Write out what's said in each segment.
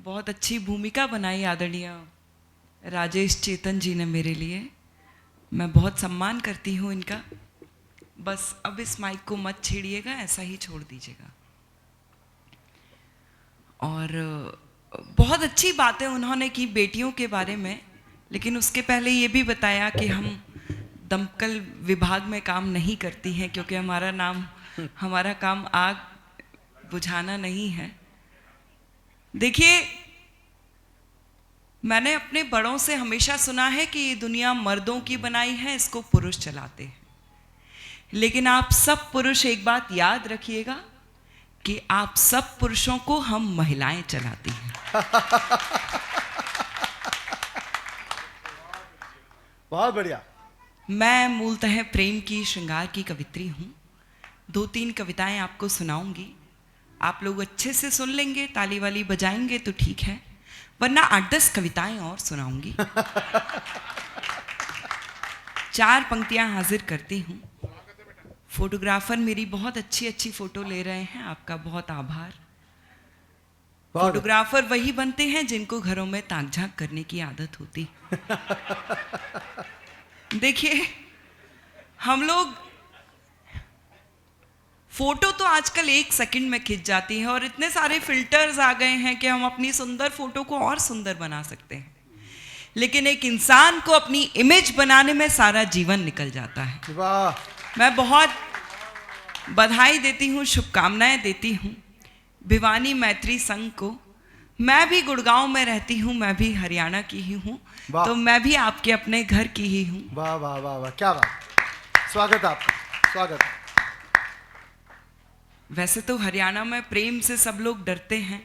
बहुत अच्छी भूमिका बनाई आदरणीय राजेश चेतन जी ने मेरे लिए। मैं बहुत सम्मान करती हूँ इनका। बस अब इस माइक को मत छेड़िएगा, ऐसा ही छोड़ दीजिएगा। और बहुत अच्छी बातें उन्होंने की बेटियों के बारे में, लेकिन उसके पहले ये भी बताया कि हम दमकल विभाग में काम नहीं करती हैं, क्योंकि हमारा काम आग बुझाना नहीं है। देखिए, मैंने अपने बड़ों से हमेशा सुना है कि ये दुनिया मर्दों की बनाई है, इसको पुरुष चलाते हैं। लेकिन आप सब पुरुष एक बात याद रखिएगा कि आप सब पुरुषों को हम महिलाएं चलाती हैं। बहुत बढ़िया। मैं मूलतः प्रेम की, श्रृंगार की कवित्री हूँ। 2-3 कविताएं आपको सुनाऊंगी। आप लोग अच्छे से सुन लेंगे, ताली वाली बजाएंगे तो ठीक है, वरना 8-10 कविताएं और सुनाऊंगी। 4 पंक्तियां हाजिर करती हूँ। फोटोग्राफर मेरी बहुत अच्छी फोटो ले रहे हैं, आपका बहुत आभार। फोटोग्राफर वही बनते हैं जिनको घरों में ताक झांक करने की आदत होती। देखिए, हम लोग फोटो तो आजकल 1 सेकंड में खिंच जाती है, और इतने सारे फिल्टर्स आ गए हैं कि हम अपनी सुंदर फोटो को और सुंदर बना सकते हैं। लेकिन एक इंसान को अपनी इमेज बनाने में सारा जीवन निकल जाता है। वाह। मैं बहुत बधाई देती हूँ, शुभकामनाएं देती हूँ भिवानी मैत्री संघ को। मैं भी गुड़गांव में रहती हूँ, मैं भी हरियाणा की ही हूँ, तो मैं भी आपके अपने घर की ही हूँ। वाह वाह वाह वाह, क्या बात। स्वागत आपका, स्वागत। वैसे तो हरियाणा में प्रेम से सब लोग डरते हैं,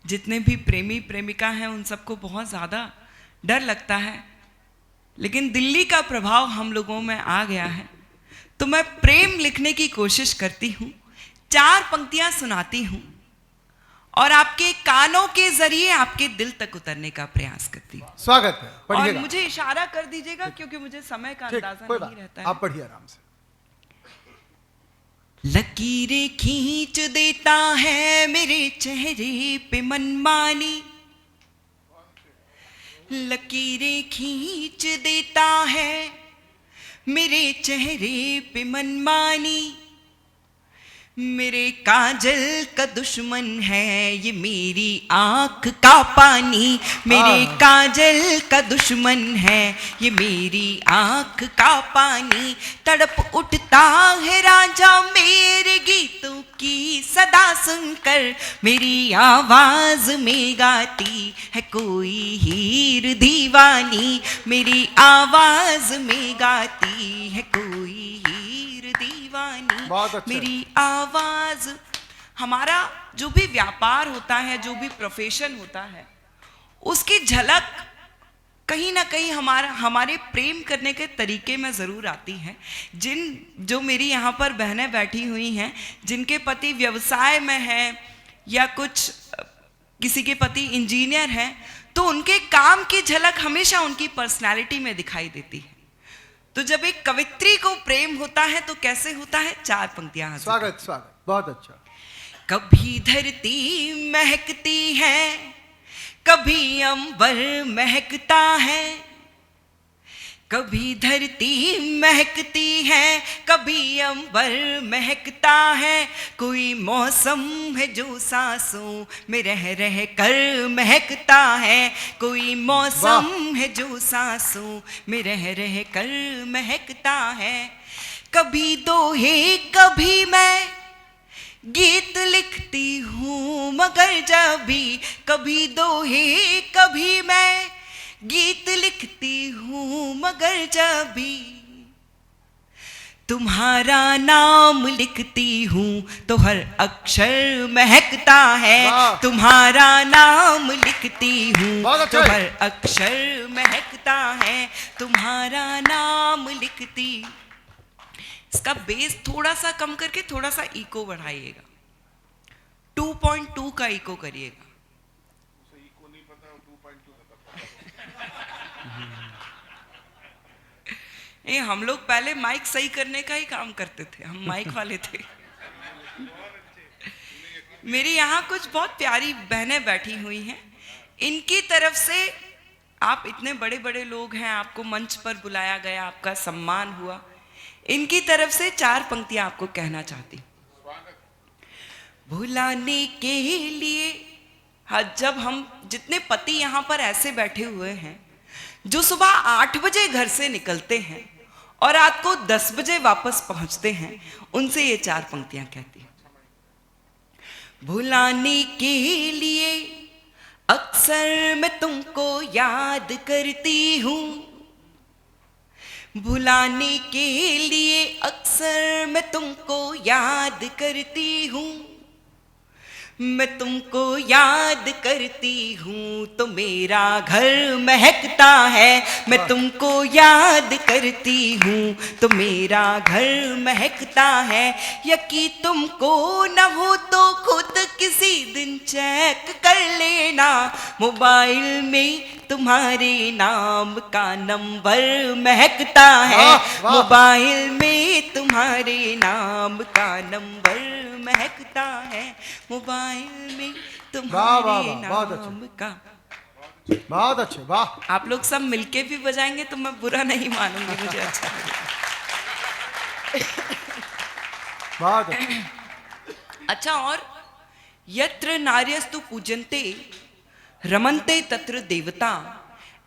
जितने भी प्रेमी प्रेमिका हैं उन सबको बहुत ज़्यादा डर लगता है। लेकिन दिल्ली का प्रभाव हम लोगों में आ गया है, तो मैं प्रेम लिखने की कोशिश करती हूँ। 4 पंक्तियां सुनाती हूँ और आपके कानों के जरिए आपके दिल तक उतरने का प्रयास करती हूँ। स्वागत है। और मुझे इशारा कर दीजिएगा, क्योंकि मुझे समय का अंदाजा नहीं रहता है। आप पढ़िए आराम से। लकीरें खींच देता है मेरे चेहरे पे मनमानी, लकीरें खींच देता है मेरे चेहरे पे मनमानी। मेरे काजल का दुश्मन है ये मेरी आंख का पानी, मेरे काजल का दुश्मन है ये मेरी आंख का पानी। तड़प उठता है राजा मेरे गीतों की सदा सुनकर, मेरी आवाज में गाती है कोई हीर दीवानी, मेरी आवाज में गाती है कोई हीर दीवानी। मेरी आवाज। हमारा जो भी व्यापार होता है, जो भी प्रोफेशन होता है, उसकी झलक कहीं ना कहीं हमारे प्रेम करने के तरीके में जरूर आती है। जो मेरी यहाँ पर बहनें बैठी हुई हैं, जिनके पति व्यवसाय में हैं या किसी के पति इंजीनियर हैं, तो उनके काम की झलक हमेशा उनकी पर्सनालिटी में दिखाई देती है। तो जब एक कवित्री को प्रेम होता है तो कैसे होता है? 4 पंक्तियां। स्वागत स्वागत, बहुत अच्छा। कभी धरती महकती है, कभी अंबर महकता है, कभी धरती महकती है, कभी अंबर महकता है। कोई मौसम है जो सांसों में रह रह कर महकता है, कोई मौसम है जो सांसों में रह रह कर महकता है। कभी दोहे कभी मैं गीत लिखती हूँ, मगर जब भी कभी दोहे कभी मैं गीत लिखती हूँ, मगर जब भी तुम्हारा नाम लिखती हूँ तो हर अक्षर महकता है। तुम्हारा नाम लिखती हूँ तो हर अक्षर महकता है, तुम्हारा नाम लिखती। इसका बेस थोड़ा सा कम करके थोड़ा सा इको बढ़ाइएगा, 2.2 का इको करिएगा। ये हम लोग पहले माइक सही करने का ही काम करते थे, हम माइक वाले थे। मेरी यहाँ कुछ बहुत प्यारी बहनें बैठी हुई हैं, इनकी तरफ से, आप इतने बड़े बड़े लोग हैं, आपको मंच पर बुलाया गया, आपका सम्मान हुआ, इनकी तरफ से 4 पंक्तियां आपको कहना चाहती हूँ। भुलाने के लिए, हाँ, जब हम जितने पति यहाँ पर ऐसे बैठे हुए हैं जो सुबह 8 बजे घर से निकलते हैं और रात को 10 बजे वापस पहुंचते हैं, उनसे ये 4 पंक्तियां कहती हैं। भुलाने के लिए अक्सर मैं तुमको याद करती हूँ, भुलाने के लिए अक्सर मैं तुमको याद करती हूँ, मैं तुमको याद करती हूँ तो मेरा घर महकता है, मैं तुमको याद करती हूँ तो मेरा घर महकता है। यकी तुमको न हो तो खुद किसी दिन चेक कर लेना, मोबाइल में तुम्हारे नाम का नंबर महकता है, मोबाइल में तुम्हारे नाम का नंबर महकता है, मोबाइल में तुम्हारे नाम का। बहुत अच्छे, वाह। आप लोग सब मिलके भी बजाएंगे तो मैं बुरा नहीं मानूंगी, मुझे अच्छा बहुत अच्छे। अच्छा, और यत्र नार्यस्तु पूजन्ते रमन्ते तत्र देवता,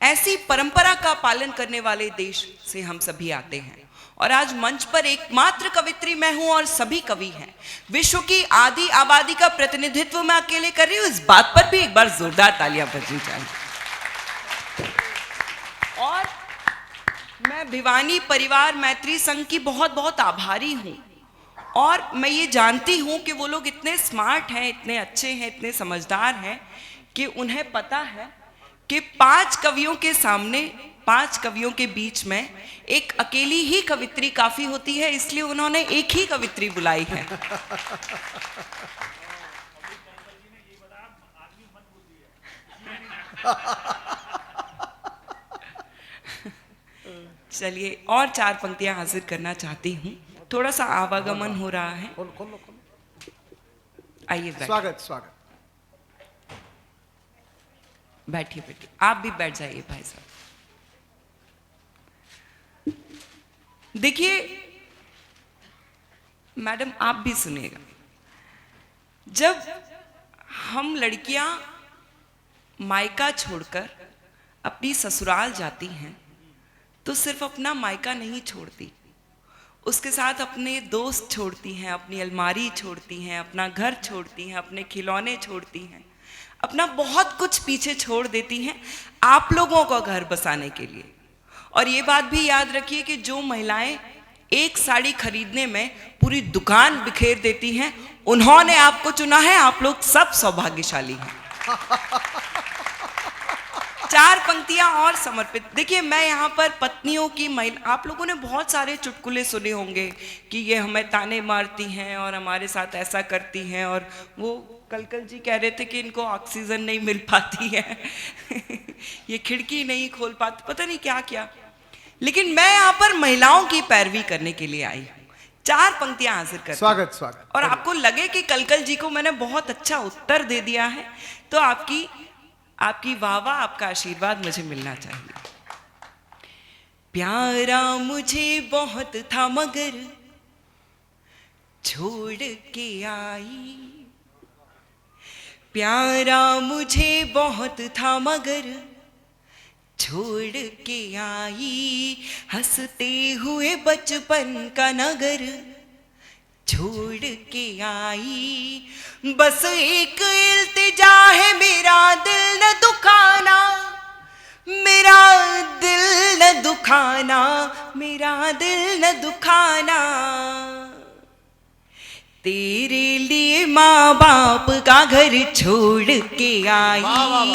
ऐसी परंपरा का पालन करने वाले देश से हम सभी आते हैं। और आज मंच पर एकमात्र कवित्री मैं हूं और सभी कवि हैं। विश्व की आधी आबादी का प्रतिनिधित्व मैं अकेले कर रही हूं, इस बात पर भी एक बार जोरदार तालियां बजनी चाहिए। और मैं भिवानी परिवार मैत्री संघ की बहुत बहुत आभारी हूं, और मैं ये जानती हूं कि वो लोग इतने स्मार्ट हैं, इतने अच्छे हैं, इतने समझदार हैं कि उन्हें पता है कि 5 कवियों के सामने, 5 कवियों के बीच में एक अकेली ही कवित्री काफी होती है, इसलिए उन्होंने एक ही कवित्री बुलाई है। चलिए, और 4 पंक्तियां हाजिर करना चाहती हूँ। थोड़ा सा आवागमन हो रहा है, आइए स्वागत स्वागत। बैठिए बैठिए, आप भी बैठ जाइए भाई साहब। देखिए मैडम, आप भी सुनिएगा। जब हम लड़कियां मायका छोड़कर अपनी ससुराल जाती हैं तो सिर्फ अपना मायका नहीं छोड़ती, उसके साथ अपने दोस्त छोड़ती हैं, अपनी अलमारी छोड़ती हैं, अपना घर छोड़ती हैं, अपने खिलौने छोड़ती हैं, अपना बहुत कुछ पीछे छोड़ देती हैं आप लोगों का घर बसाने के लिए। और ये बात भी याद रखिए कि जो महिलाएं एक साड़ी खरीदने में पूरी दुकान बिखेर देती हैं, उन्होंने आपको चुना है, आप लोग सब सौभाग्यशाली हैं। 4 पंक्तियां और समर्पित। देखिए, मैं यहाँ पर पत्नियों की महिला, आप लोगों ने बहुत सारे चुटकुले सुने होंगे कि ये हमें ताने मारती हैं और हमारे साथ ऐसा करती हैं, और वो कल जी कह रहे थे कि इनको ऑक्सीजन नहीं मिल पाती है ये खिड़की नहीं खोल पाती, पता नहीं क्या क्या। लेकिन मैं यहाँ पर महिलाओं की पैरवी करने के लिए आई हूँ। 4 पंक्तियां हाजिर कर। स्वागत स्वागत। और आपको लगे कि कल जी को मैंने बहुत अच्छा उत्तर दे दिया है तो आपकी वाह, आपका आशीर्वाद मुझे मिलना चाहिए। प्यारा मुझे बहुत था मगर छोड़ के आई, प्यारा मुझे बहुत था मगर छोड़ के आई, हंसते हुए बचपन का नगर छोड़ के आई। बस एक इल्तिजा है, मेरा दिल न दुखाना, मेरा दिल न दुखाना, मेरा दिल न दुखाना। तेरे लिए माँ बाप का घर छोड़ के आई,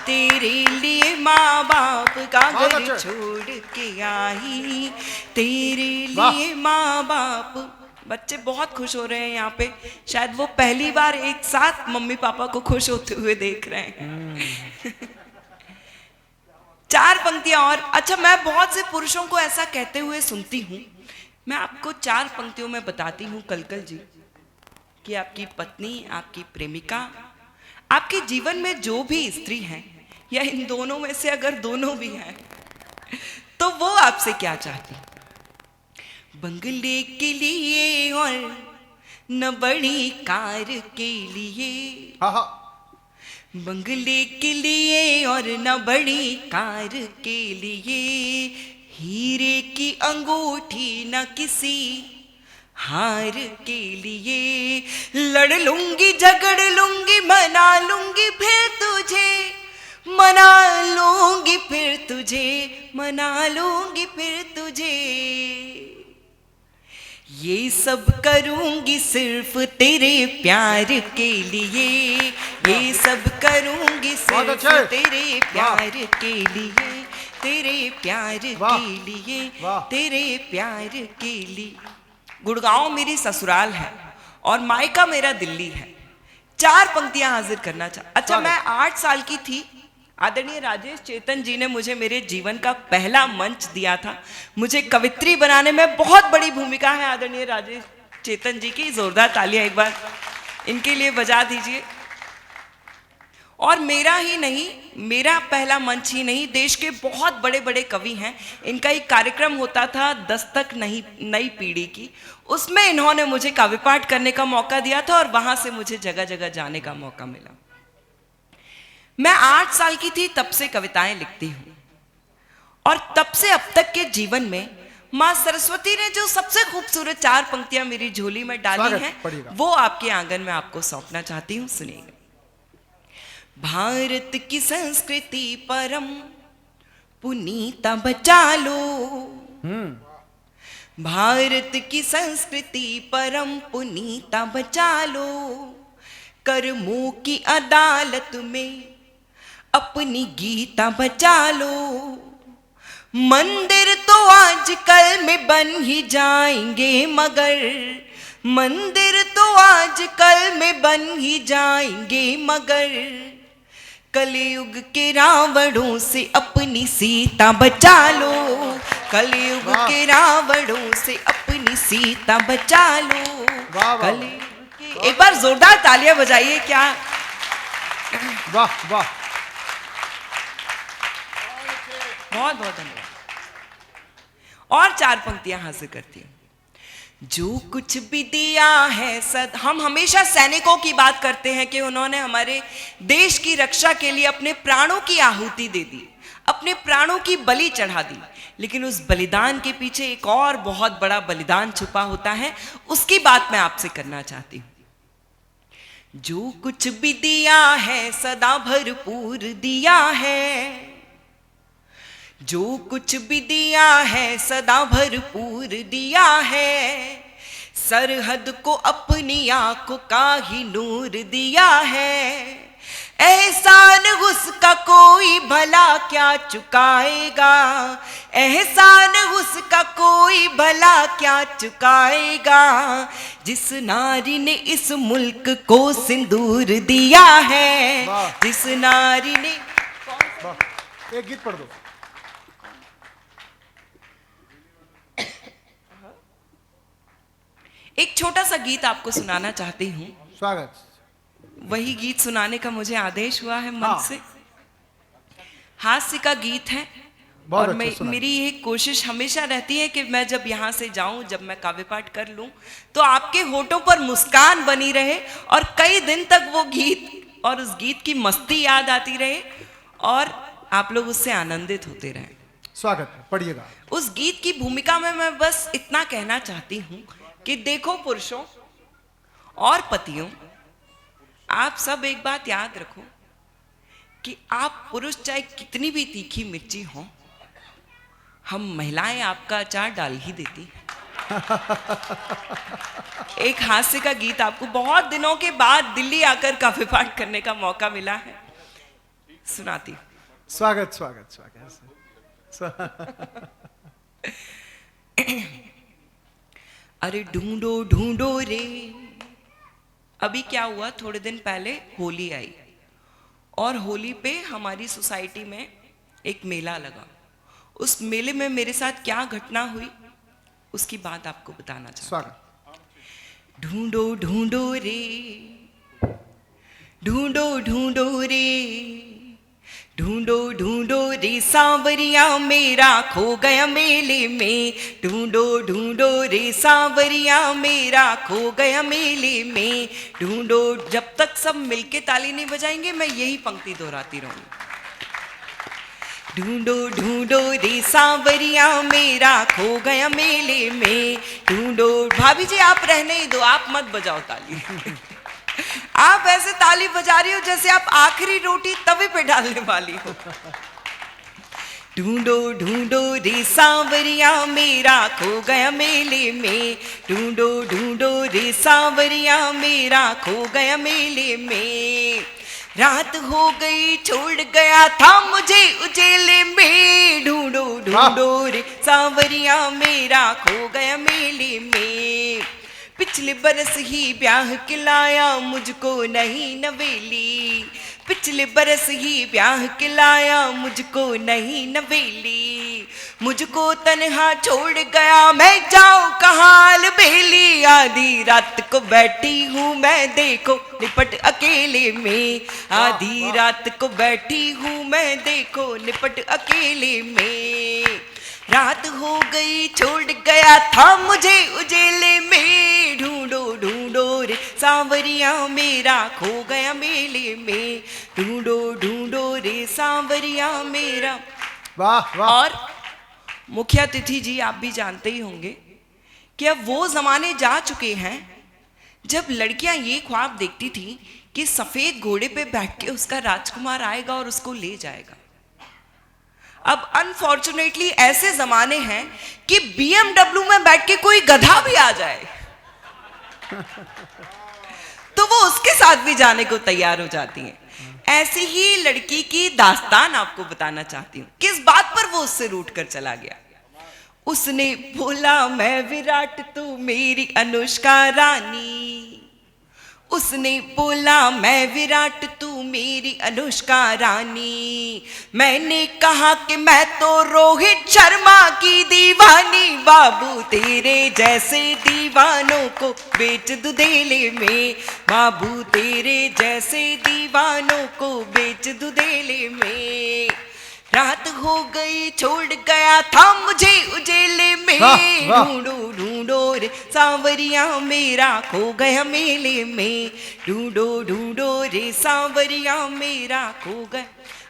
तेरे लिए माँ बाप का घर छोड़ के आई, तेरे लिए माँ बाप। बच्चे बहुत खुश हो रहे हैं यहाँ पे, शायद वो पहली बार एक साथ मम्मी पापा को खुश होते हुए देख रहे हैं 4 पंक्तियां और। अच्छा, मैं बहुत से पुरुषों को ऐसा कहते हुए सुनती हूँ, मैं आपको 4 पंक्तियों में बताती हूँ कल जी कि आपकी पत्नी, आपकी प्रेमिका आपके जीवन में जो भी स्त्री हैं या इन दोनों में से अगर दोनों भी हैं तो वो आपसे क्या चाहती? बंगले के लिए और न बड़ी कार के लिए, हाँ हाँ, बंगले के लिए और न बड़ी कार के लिए, हीरे की अंगूठी न किसी हार के लिए, लड़ लूंगी झगड़ लूंगी मना लूंगी फिर तुझे, मना लूंगी फिर तुझे, मना लूंगी फिर तुझे, ये सब करूंगी सिर्फ तेरे प्यार के लिए, ये सब करूंगी सिर्फ तेरे प्यार के लिए, तेरे प्यार के लिए, तेरे प्यार के लिए। गुड़गांव मेरी ससुराल है और मायका मेरा दिल्ली है। 4 पंक्तियां हाजिर करना अच्छा, मैं 8 साल की थी। आदरणीय राजेश चेतन जी ने मुझे मेरे जीवन का पहला मंच दिया था। मुझे कवित्री बनाने में बहुत बड़ी भूमिका है आदरणीय राजेश चेतन जी की। जोरदार तालियां एक बार इनके लिए बजा दीजिए। और मेरा ही नहीं, मेरा पहला मंच ही नहीं, देश के बहुत बड़े बड़े कवि हैं, इनका एक कार्यक्रम होता था दस्तक नई पीढ़ी की, उसमें इन्होंने मुझे काव्य पाठ करने का मौका दिया था और वहां से मुझे जगह जगह जाने का मौका मिला। मैं 8 साल की थी तब से कविताएं लिखती हूं और तब से अब तक के जीवन में मां सरस्वती ने जो सबसे खूबसूरत 4 पंक्तियां मेरी झोली में डाली हैं वो आपके आंगन में आपको सौंपना चाहती हूं। सुनिएगा। भारत की संस्कृति परम पुनीता बचा लो, भारत की संस्कृति परम पुनीता बचा लो, कर्मों की अदालत में अपनी गीता बचा लो, मंदिर तो आजकल में बन ही जाएंगे मगर, मंदिर तो आजकल में बन ही जाएंगे मगर, कलयुग के रावणों से अपनी सीता बचा लो, कलयुग के रावणों से अपनी सीता बचा लो, कलयुग के। एक बार जोरदार तालियां बजाइए। क्या वाह वाह, बहुत बहुत धन्यवाद। और 4 पंक्तियां हाजिर करती हूं। जो कुछ भी दिया है हम हमेशा सैनिकों की बात करते हैं कि उन्होंने हमारे देश की रक्षा के लिए अपने प्राणों की आहुति दे दी, अपने प्राणों की बलि चढ़ा दी, लेकिन उस बलिदान के पीछे एक और बहुत बड़ा बलिदान छुपा होता है, उसकी बात मैं आपसे करना चाहती हूं। जो कुछ भी दिया है सदा भरपूर दिया है, जो कुछ भी दिया है सदा भरपूर दिया है, सरहद को अपनी आंखों का ही नूर दिया है, एहसान उसका कोई भला क्या चुकाएगा, एहसान उसका कोई भला क्या चुकाएगा, जिस नारी ने इस मुल्क को सिंदूर दिया है, जिस नारी ने। एक गीत पढ़ दो। एक छोटा सा गीत आपको सुनाना चाहती हूँ। स्वागत। वही गीत सुनाने का मुझे आदेश हुआ है मन से। हास्य का गीत है और मेरी ये कोशिश हमेशा रहती है कि मैं जब यहाँ से जाऊं, जब मैं काव्य पाठ कर लूं, तो आपके होठों पर मुस्कान बनी रहे और कई दिन तक वो गीत और उस गीत की मस्ती याद आती रहे और आप लोग उससे आनंदित होते रहे। स्वागत, पढ़िएगा। उस गीत की भूमिका में मैं बस इतना कहना चाहती हूँ कि देखो पुरुषों और पतियों, आप सब एक बात याद रखो कि आप पुरुष चाहे कितनी भी तीखी मिर्ची हो, हम महिलाएं आपका अचार डाल ही देती हैं। एक हास्य का गीत आपको बहुत दिनों के बाद दिल्ली आकर काव्य पाठ करने का मौका मिला है, सुनाती हूं। स्वागत स्वागत स्वागत। अरे ढूंढो ढूंढो रे। अभी क्या हुआ, थोड़े दिन पहले होली आई और होली पे हमारी सोसाइटी में एक मेला लगा। उस मेले में मेरे साथ क्या घटना हुई उसकी बात आपको बताना चाहता हूं। ढूंढो ढूंढो रे, ढूंढो ढूंढो रे, ढूंढो ढूंढो रे सांवरिया मेरा खो गया मेले में, ढूंढो ढूंढो रे सांवरिया मेरा खो गया मेले में, ढूंढो। जब तक सब मिलके ताली नहीं बजाएंगे मैं यही पंक्ति दोहराती रहूंगी। ढूंढो ढूंढो रे सांवरिया मेरा खो गया मेले में, ढूंढो। भाभी जी आप रहने ही दो, आप मत बजाओ ताली। आप ऐसे ताली बजा रही हो जैसे आप आखिरी रोटी तवे पे डालने वाली हो। ढूंढो ढूंढो रे सांवरिया मेरा खो गया मेले में, ढूंढो ढूंढो रे सांवरिया मेरा खो गया मेले में। रात हो गई छोड़ गया था मुझे उजेले में, ढूंढो ढूंढो रे सांवरिया मेरा खो गया मेले में। पिछले बरस ही ब्याह खिलाया मुझको नहीं नवेली, पिछले बरस ही ब्याह खिलाया मुझको नहीं नवेली, मुझको तन्हा छोड़ गया मैं जाऊं कहाँ अलबेली। आधी रात को बैठी हूँ मैं देखो निपट अकेले में, आधी रात को बैठी हूँ मैं देखो निपट अकेले में। रात हो गई छोड़ गया था मुझे उजेले में, ढूंढो ढूंढो रे सांवरिया मेरा खो गया मेले में, ढूंढो ढूंढो रे सांवरिया मेरा। वाह वाह। और मुख्य अतिथि जी आप भी जानते ही होंगे कि अब वो जमाने जा चुके हैं जब लड़कियां ये ख्वाब देखती थी कि सफेद घोड़े पे बैठ के उसका राजकुमार आएगा और उसको ले जाएगा। अब अनफॉर्चुनेटली ऐसे जमाने हैं कि BMW में बैठ के कोई गधा भी आ जाए तो वो उसके साथ भी जाने को तैयार हो जाती हैं। ऐसी ही लड़की की दास्तान आपको बताना चाहती हूँ। किस बात पर वो उससे रूठ कर चला गया। उसने बोला मैं विराट तू मेरी अनुष्का रानी, उसने बोला मैं विराट तू मेरी अनुष्का रानी, मैंने कहा कि मैं तो रोहित शर्मा की दीवानी, बाबू तेरे जैसे दीवानों को बेच दूं देले में, बाबू तेरे जैसे दीवानों को बेच दूं देले में। रात हो गई छोड़ गया था मुझे उजेले में, ढूंढो ढूंढो रे सांवरिया मेरा खो गया मेले में, ढूंढो ढूंढो रे सांवरिया मेरा खो गया।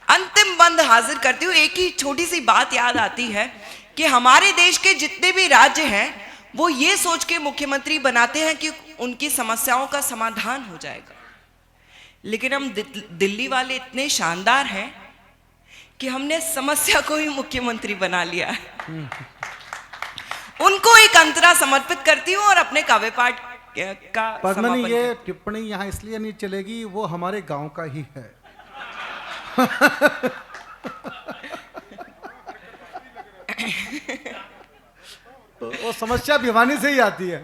अंतिम बंद हाजिर करती हूँ। एक ही छोटी सी बात याद आती है कि हमारे देश के जितने भी राज्य हैं वो ये सोच के मुख्यमंत्री बनाते हैं कि उनकी समस्याओं का समाधान हो जाएगा, लेकिन हम दिल्ली वाले इतने शानदार हैं कि हमने समस्या को ही मुख्यमंत्री बना लिया है। उनको एक अंतरा समर्पित करती हूँ और अपने काव्य पाठ का पद्मनी ये टिप्पणी यहाँ इसलिए नहीं चलेगी, वो हमारे गांव का ही है। तो वो समस्या भिवानी से ही आती है।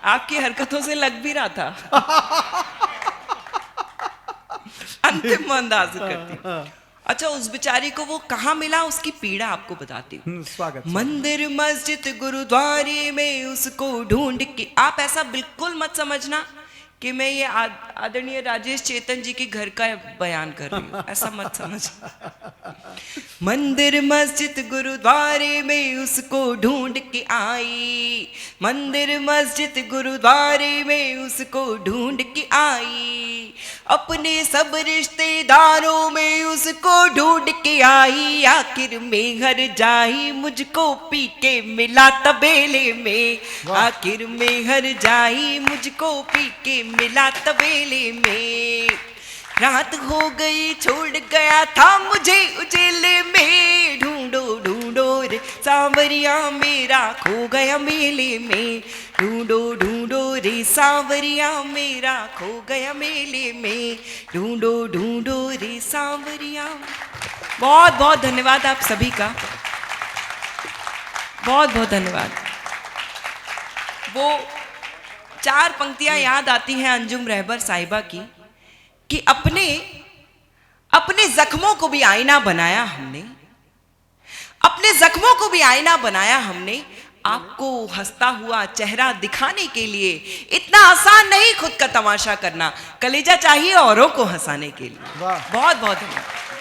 आपकी हरकतों से लग भी रहा था। अंतिम अंदाज करती हूँ। अच्छा, उस बेचारी को वो कहाँ मिला उसकी पीड़ा आपको बताती हूँ। स्वागत। मंदिर मस्जिद गुरुद्वारे में उसको ढूंढ के, आप ऐसा बिल्कुल मत समझना कि मैं ये आदरणीय राजेश चेतन जी के घर का बयान कर रही हूँ, ऐसा मत समझ। मंदिर मस्जिद गुरुद्वारे में उसको ढूंढ के आई, मंदिर मस्जिद गुरुद्वारे में उसको ढूंढ के आई, अपने सब रिश्तेदारों में उसको ढूंढ के आई, आखिर में हर जाई मुझको पी के मिला तबेले में, आखिर में हर जाई मुझको पी के मिला तबेले में। रात हो गई छोड़ गया था मुझे उजेले में, ढूंढो ढूंढो रे सांवरिया मेरा खो गया मेले में, ढूंढो ढूंढो रे सांवरिया मेरा खो गया मेले में, ढूंढो ढूंढो रे सांवरिया। बहुत बहुत धन्यवाद आप सभी का, बहुत बहुत धन्यवाद। वो 4 पंक्तियां याद आती हैं अंजुम रहबर साहिबा की कि अपने जख्मों को भी आईना बनाया हमने, अपने जख्मों को भी आईना बनाया हमने, आपको हंसता हुआ चेहरा दिखाने के लिए इतना आसान नहीं खुद का तमाशा करना, कलेजा चाहिए औरों को हंसाने के लिए। वाह। बहुत बहुत धन्यवाद।